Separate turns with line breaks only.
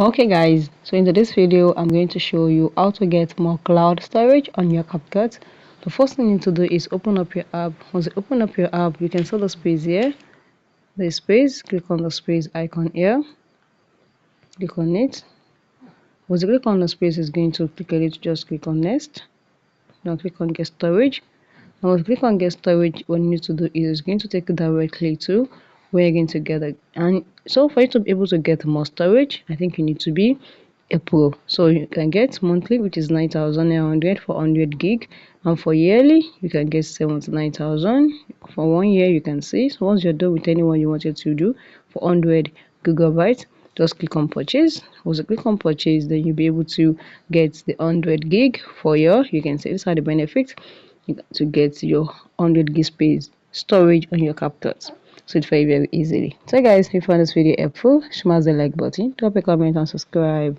Okay guys, so in today's video I'm going to show you how to get more cloud storage on your CapCut. The first thing you need to do is open up your app. Once you open up your app, you can see the space here. The space, click on the space icon here, click on it. Once you click on the space, it's going to click on it, just click on next. Now click on get storage. Now once you click on get storage, what you need to do is it's going to take you directly to where you're going to get it. And so for you to be able to get more storage, I think you need to be a pro. So you can get monthly, which is 9,900 for 100 gig, and for yearly you can get 79,000. For 1 year you can see. So once you're done with anyone you wanted to do for 100 gigabytes, just click on purchase. Once you click on purchase, then you'll be able to get the 100 gig for you can see these are the benefits to get your 100 gig space storage on your CapCut. So it's very easily. So guys, if you found this video helpful, smash the like button, drop a comment and subscribe.